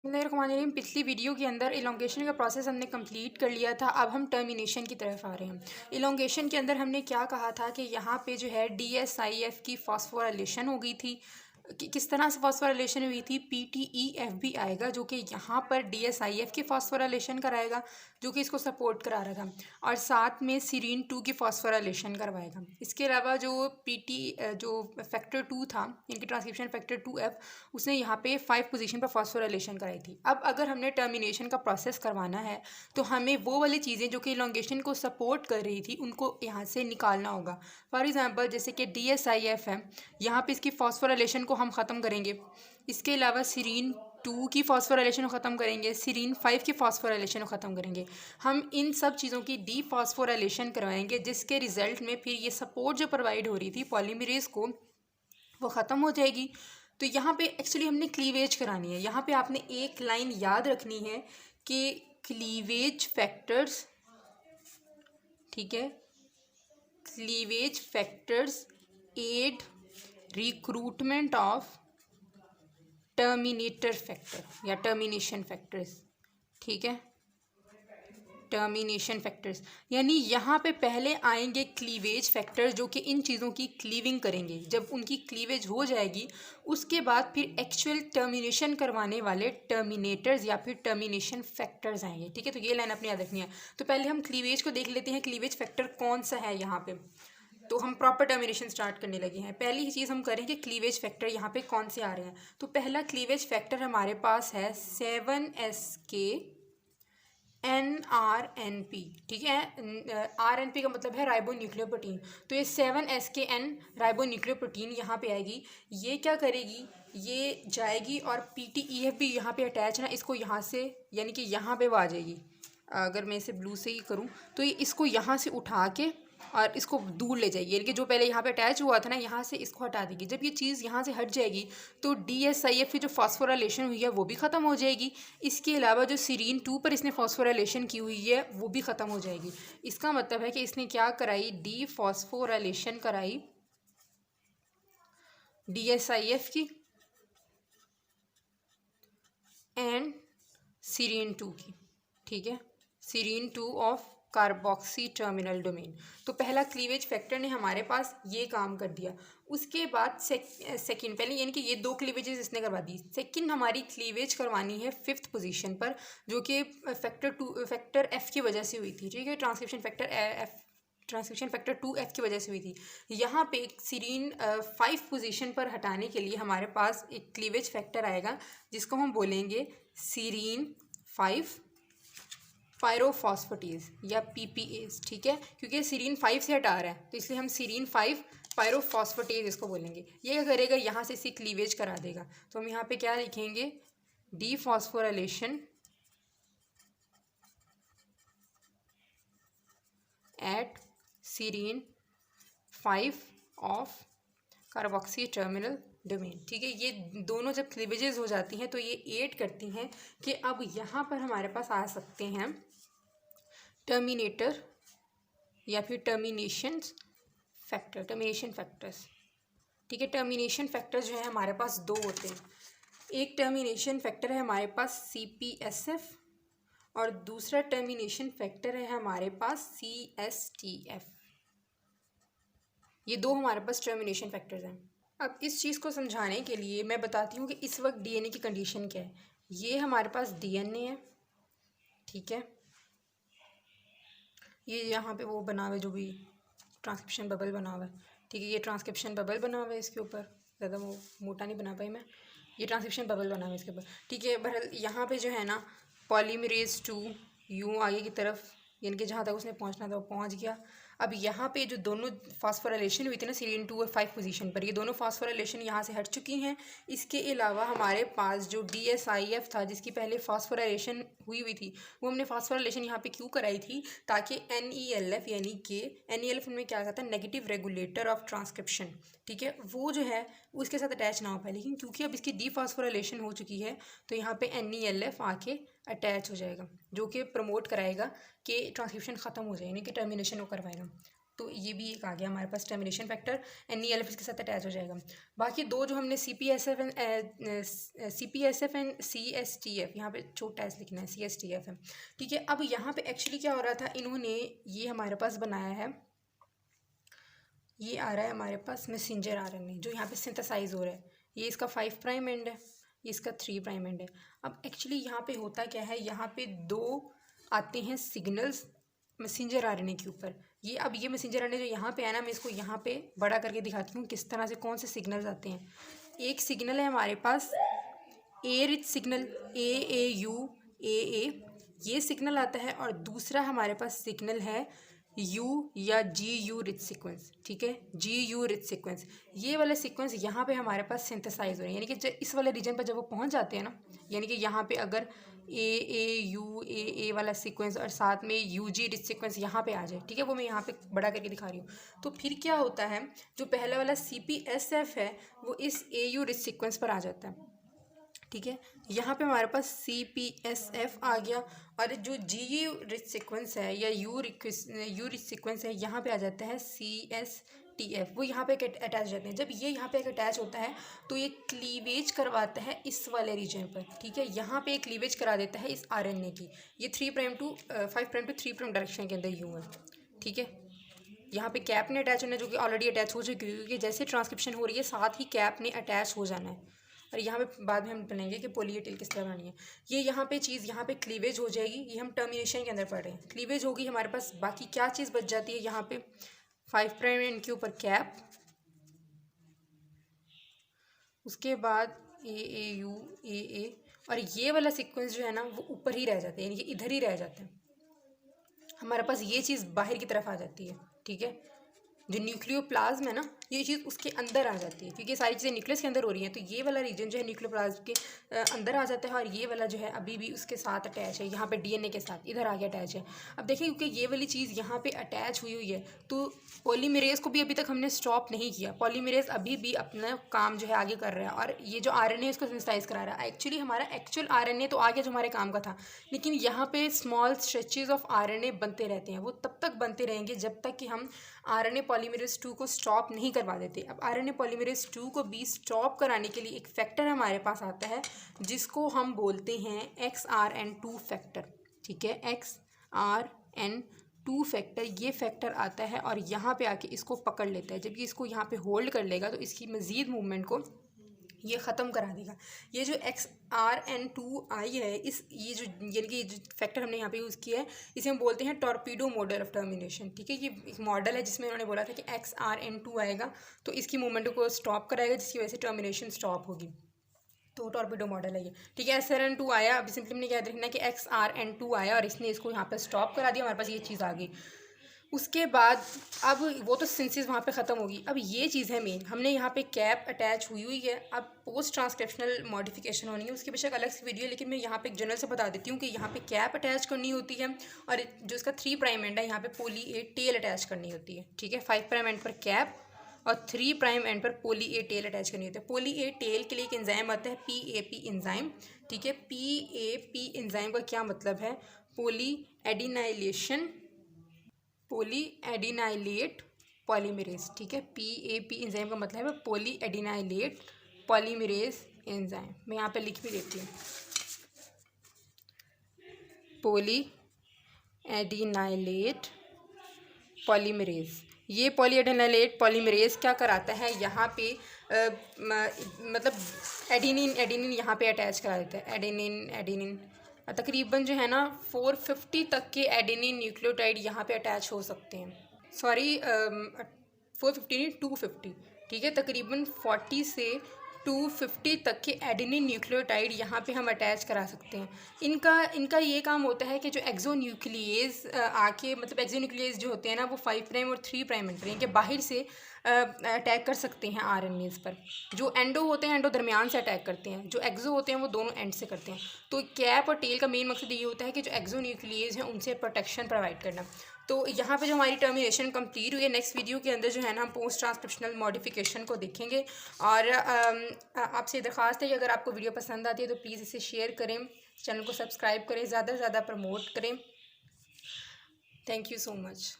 बिस्मिल्लाहिर्रहमानिर्रहीम। पिछली वीडियो के अंदर इलोंगेशन का प्रोसेस हमने कंप्लीट कर लिया था। अब हम टर्मिनेशन की तरफ आ रहे हैं। इलोंगेशन के अंदर हमने क्या कहा था कि यहाँ पे जो है DSIF की फॉस्फोराइलेशन हो गई थी। किस तरह से फॉस्फोराइलेशन हुई थी? PTEFB आएगा जो कि यहाँ पर DSIF की फॉस्फोराइलेशन कराएगा, जो कि इसको सपोर्ट करा रहा था, और साथ में सीरीन 2 की फॉस्फोराइलेशन करवाएगा। इसके अलावा जो जो फैक्टर 2 था, इनकी ट्रांसक्रिप्शन फैक्टर 2F, उसने यहाँ पे 5 पोजीशन पर फॉस्फोराइलेशन कराई थी। अब अगर हमने टर्मिनेशन का प्रोसेस करवाना है तो हमें वो वाली चीज़ें जो कि इलोंगेशन को सपोर्ट कर रही थी उनको यहाँ से निकालना होगा। फॉर एग्जांपल जैसे कि DSIF है, यहाँ पे इसकी फॉस्फोराइलेशन को हम ख़त्म करेंगे। इसके अलावा सीरीन 2 की फॉस्फोराइलेशन को ख़त्म करेंगे, सीरीन 5 की फॉस्फोराइलेशन को ख़त्म करेंगे। हम इन सब चीज़ों की डीफॉस्फोराइलेशन करवाएंगे, जिसके रिजल्ट में फिर ये सपोर्ट जो प्रोवाइड हो रही थी पॉलीमरेज़ को, वो ख़त्म हो जाएगी। तो यहाँ पे एक्चुअली हमने क्लीवेज करानी है। यहाँ पे आपने एक लाइन याद रखनी है कि क्लीवेज फैक्टर्स, ठीक है, cleavage factors aid recruitment of terminator factor या टर्मिनेशन फैक्टर्स, ठीक है, टर्मिनेशन फैक्टर्स। यानी यहाँ पे पहले आएंगे क्लीवेज फैक्टर्स जो कि इन चीज़ों की क्लीविंग करेंगे। जब उनकी क्लीवेज हो जाएगी उसके बाद फिर एक्चुअल टर्मिनेशन करवाने वाले टर्मिनेटर्स या फिर टर्मिनेशन फैक्टर्स आएंगे, ठीक है। तो ये लाइन अपनी याद रखनी है। तो पहले हम क्लीवेज को देख लेते हैं, क्लीवेज फैक्टर कौन सा है यहाँ पे। तो हम प्रॉपर टर्मिनेशन स्टार्ट करने लगे हैं। पहली चीज़ हम करेंगे क्लीवेज फैक्टर यहाँ पे कौन से आ रहे हैं। तो पहला क्लीवेज फैक्टर हमारे पास है 7SK NRNP, ठीक है। RNP का मतलब है राइबोन्यूक्लियोप्रोटीन। तो ये 7SKN राइबोन्यूक्लियोप्रोटीन यहाँ पे आएगी। ये क्या करेगी, ये जाएगी और PTEF भी यहाँ पे अटैच ना, इसको यहाँ से यानी कि यहाँ पे वो आ जाएगी। अगर मैं इसे ब्लू से ही करूँ तो ये इसको यहाँ से उठा के और इसको दूर ले जाएगी, यानी कि जो पहले यहाँ पे अटैच हुआ था ना, यहाँ से इसको हटा देगी। जब ये चीज़ यहाँ से हट जाएगी तो DSIF की जो फॉस्फोराइलेशन हुई है वो भी ख़त्म हो जाएगी। इसके अलावा जो सीरीन 2 पर इसने फॉस्फोराइलेशन की हुई है वो भी ख़त्म हो जाएगी। इसका मतलब है कि इसने क्या कराई, डीफॉस्फोराइलेशन कराई DSIF की एंड सीरीन 2 की, ठीक है, serine 2 of carboxy terminal domain. तो पहला क्लीवेज फैक्टर ने हमारे पास ये काम कर दिया। उसके बाद सेकंड, पहले यानी कि ये 2 क्लीवेजेस इसने करवा दी। सेकंड हमारी क्लीवेज करवानी है 5th पोजीशन पर, जो कि फैक्टर F की वजह से हुई थी, ठीक है, ट्रांसक्रिप्शन फैक्टर 2F की वजह से हुई थी। यहाँ पे सीरीन 5 पोजीशन पर हटाने के लिए हमारे पास एक क्लीवेज फैक्टर आएगा जिसको हम बोलेंगे सीरीन 5 पायरोफॉस्फेटेज या PPAs, ठीक है, क्योंकि सीरीन 5 से हटा रहा है तो इसलिए हम सीरीन 5 पायरोफॉस्फेटेज इसको बोलेंगे। ये क्या करेगा, यहाँ से इसी क्लीवेज करा देगा। तो हम यहाँ पे क्या लिखेंगे, dephosphorylation at serine 5 of carboxy terminal domain, ठीक है। ये दोनों जब क्लीवेजेस हो जाती हैं तो ये एड करती हैं कि अब यहाँ पर हमारे पास आ सकते हैं टर्मिनेटर या फिर टर्मिनेशन फैक्टर्स, ठीक है। टर्मिनेशन फैक्टर जो है हमारे पास 2 होते हैं। एक टर्मिनेशन फैक्टर है हमारे पास CPSF और दूसरा टर्मिनेशन फैक्टर है हमारे पास CSTF। ये 2 हमारे पास टर्मिनेशन फैक्टर्स हैं। अब इस चीज़ को समझाने के लिए मैं बताती हूँ कि इस वक्त DNA की कंडीशन क्या है। ये हमारे पास DNA है, ठीक है, ये यहाँ पे वो बना हुआ है जो भी ट्रांसक्रिप्शन बबल बना हुआ है, ठीक है, ये ट्रांसक्रिप्शन बबल बना हुआ है इसके ऊपर, ज़्यादा वो मोटा नहीं बना पाई मैं, ये ट्रांसक्रिप्शन बबल बना हुआ है इसके ऊपर, ठीक है। बहरहाल यहाँ पे जो है ना पॉलीमरेज 2 यूँ आगे की तरफ, यानी कि जहाँ तक उसने पहुँचना था वो पहुँच गया। अब यहाँ पे जो दोनों फॉस्फोराइलेशन हुई थी ना सीरीन 2 और 5 पोजीशन पर, ये दोनों फॉस्फोराइलेशन यहाँ से हट चुकी हैं। इसके अलावा हमारे पास जो DSIF था जिसकी पहले फॉस्फोराइलेशन हुई थी, वो हमने फॉस्फोराइलेशन यहाँ पे क्यों कराई थी, ताकि NELF यानी कि NELF में क्या कहता है, नेगेटिव रेगुलेटर ऑफ ट्रांसक्रिप्शन, ठीक है, वो जो है उसके साथ अटैच ना हो पाए। लेकिन क्योंकि अब इसकी डीफॉस्फोराइलेशन हो चुकी है तो यहाँ पे NELF आके अटैच हो जाएगा, जो कि प्रमोट कराएगा कि ट्रांसक्रिप्शन ख़त्म हो जाए, यानी कि टर्मिनेशन वो करवाएगा। तो ये भी एक आ गया हमारे पास टर्मिनेशन फैक्टर, NELF इसके साथ अटैच हो जाएगा। बाकी दो जो हमने CPSF एंड CSTF, यहाँ पे छोटा एस लिखना है, CSTF है, ठीक है। अब यहाँ पे एक्चुअली क्या हो रहा था, इन्होंने ये हमारे पास बनाया है, ये आ रहा है हमारे पास मैसेंजर RNA जो यहाँ पे सिंथेसाइज हो रहा है, ये इसका 5 प्राइम एंड है, ये इसका 3 प्राइम एंड है। अब एक्चुअली यहाँ पे होता क्या है, यहाँ पे दो आते हैं सिग्नल्स मैसेंजर RNA के ऊपर। ये अब ये मैसेंजर RNA जो यहाँ पे है ना, मैं इसको यहाँ पे बड़ा करके दिखाती हूँ किस तरह से कौन से सिग्नल्स आते हैं। एक सिग्नल है हमारे पास ए रिच सिग्नल, AAU AA, ये सिग्नल आता है, और दूसरा हमारे पास सिग्नल है U या GU रिच सीक्वेंस, ठीक है, GU रिच सीक्वेंस। ये वाला सीक्वेंस यहाँ पे हमारे पास सिंथेसाइज हो रहे हैं, यानी कि इस वाले रीजन पर जब वो पहुँच जाते हैं ना, यानी कि यहाँ पे अगर AAU AA वाला सीक्वेंस और साथ में UG रिच सीक्वेंस यहाँ पे आ जाए, ठीक है, वो मैं यहाँ पे बड़ा करके दिखा रही हूँ, तो फिर क्या होता है, जो पहला वाला CPSF है वो इस AU रिच सीक्वेंस पर आ जाता है, ठीक है। यहाँ पे हमारे पास CPSF आ गया, और जो GU रिच सीक्वेंस है या यू रिच सीक्वेंस है, यहाँ पे आ जाता है CSTF, वो यहाँ पे अटैच रहते हैं। जब ये यहाँ पे अटैच होता है तो ये क्लीवेज करवाता है इस वाले रीजन पर, ठीक है, यहाँ पे क्लीवेज करा देता है इस RNA की। ये 3 prime to 5 prime to 3 prime direction के अंदर यूँ है, ठीक है। यहाँ पे कैप ने अटैच होना है, जो कि ऑलरेडी अटैच हो चुकी है, क्योंकि जैसे ट्रांसक्रिप्शन हो रही है साथ ही कैप ने अटैच हो जाना है। और यहाँ पे बाद में हम बनाएंगे कि पोली ए टेल किस तरह बनानी है। ये यहाँ पे चीज़ यहाँ पे क्लीवेज हो जाएगी, ये हम टर्मिनेशन के अंदर पढ़ रहे हैं। क्लीवेज होगी हमारे पास, बाकी क्या चीज़ बच जाती है यहाँ पे, 5 प्राइम एंड के ऊपर कैप, उसके बाद AAU AA, और ये वाला सीक्वेंस जो है ना वो ऊपर ही रह जाता है, यानी कि इधर ही रह जाता है। हमारे पास ये चीज़ बाहर की तरफ आ जाती है, ठीक है, जो न्यूक्लियोप्लाज्म है ना, ये चीज़ उसके अंदर आ जाती है, क्योंकि सारी चीज़ें न्यूक्लियस के अंदर हो रही हैं, तो ये वाला रीजन जो है न्यूक्लियोप्लाज्म के अंदर आ जाता है, और ये वाला जो है अभी भी उसके साथ अटैच है, यहाँ पे DNA के साथ इधर आगे अटैच है। अब देखिए, क्योंकि ये वाली चीज़ यहाँ पे अटैच हुई है, तो पॉलीमरेज को भी अभी तक हमने स्टॉप नहीं किया, पॉलीमरेज अभी भी अपना काम जो है आगे कर रहा है, और ये जो RNA उसको सिंथेसाइज करा रहा है। एक्चुअली हमारा एक्चुअल RNA तो आगे जो हमारे काम का था, लेकिन यहाँ पे स्मॉल स्ट्रेचेज ऑफ RNA बनते रहते हैं, वो तब तक बनते रहेंगे जब तक कि हम RNA पॉलीमरेज 2 को स्टॉप नहीं करवा देते। अब RNA पॉलीमरेज 2 को भी स्टॉप कराने के लिए एक फैक्टर हमारे पास आता है, जिसको हम बोलते हैं XRN2 फैक्टर, ठीक है, XRN2 फैक्टर। ये फैक्टर आता है और यहाँ पे आके इसको पकड़ लेता है। जब ये इसको यहाँ पे होल्ड कर लेगा तो इसकी मज़ीद मूवमेंट को ये ख़त्म करा देगा। ये जो XRN2I है, ये जो यानी कि जो फैक्टर हमने यहाँ पे यूज़ किया है, इसे हम बोलते हैं टॉर्पीडो मॉडल ऑफ टर्मिनेशन, ठीक है। ये एक मॉडल है जिसमें उन्होंने बोला था कि XRN2 आएगा तो इसकी मूवमेंट को स्टॉप कराएगा, जिसकी वजह से टर्मिनेशन स्टॉप होगी, तो टॉर्पीडो मॉडल है ये, ठीक है। SRN2 आया, अभी सिंपली हमने याद रखना है कि XRN2 आया और इसने इसको यहाँ पर स्टॉप करा दिया, हमारे पास ये चीज़ आ गई। उसके बाद अब वो तो सिंथेसिस वहाँ पे ख़त्म होगी। अब ये चीज़ है मेन, हमने यहाँ पे कैप अटैच हुई है। अब पोस्ट ट्रांसक्रिप्शनल मॉडिफिकेशन होनी है, उसकी बेशक अलग से वीडियो है, लेकिन मैं यहाँ पे एक जनरल से बता देती हूँ कि यहाँ पे कैप अटैच करनी होती है, और जो इसका 3 प्राइम एंड है यहाँ पे पोली ए टेल अटैच करनी होती है, ठीक है। 5 प्राइम एंड पर कैप और 3 प्राइम एंड पर पोली ए टेल अटैच करनी होती है। पोली ए टेल के लिए एक एंजाइम आता है PAP एंजाइम, ठीक है। PAP एंजाइम का क्या मतलब है, पॉली एडिनाइलेट पॉलीमरेज, ठीक है। PAP एंजाइम का मतलब है पॉली एडिनाइलेट पॉलीमरेज एंजाइम। मैं यहाँ पे लिख भी देती हूँ, पॉली एडिनाइलेट पॉलीमरेज। ये पॉली एडिनाइलेट पॉलीमरेज क्या कराता है, यहाँ पे मतलब एडिनिन यहाँ पे अटैच करा देता है। एडिनिन तकरीबन जो है ना 450 तक के एडेनिन न्यूक्लियोटाइड यहाँ पे अटैच हो सकते हैं। सॉरी 450 नहीं 250, ठीक है। तकरीबन 40 से 250 तक के एडेनिन न्यूक्लियोटाइड यहाँ पे हम अटैच करा सकते हैं। इनका ये काम होता है कि जो एक्सोन्यूक्लियेज आके, मतलब एक्सोन्यूक्लियेज जो होते हैं ना, वो 5 प्राइम और 3 प्राइम एंड पर, यानी कि बाहर से अटैक कर सकते हैं RNAs पर। जो एंडो होते हैं, एंडो दरमियान से अटैक करते हैं, जो एक्सो होते हैं वो दोनों एंड से करते हैं। तो कैप और टेल का मेन मकसद ये होता है कि जो एक्सोन्यूक्लियेज हैं उनसे प्रोटेक्शन प्रोवाइड करना। तो यहाँ पे जो हमारी टर्मिनेशन कंप्लीट हुई है, नेक्स्ट वीडियो के अंदर जो है ना हम पोस्ट ट्रांसक्रिप्शनल मॉडिफिकेशन को देखेंगे। और आपसे दरख्वास्त है कि अगर आपको वीडियो पसंद आती है तो प्लीज़ इसे शेयर करें, चैनल को सब्सक्राइब करें, ज़्यादा से ज़्यादा प्रमोट करें। Thank you so much.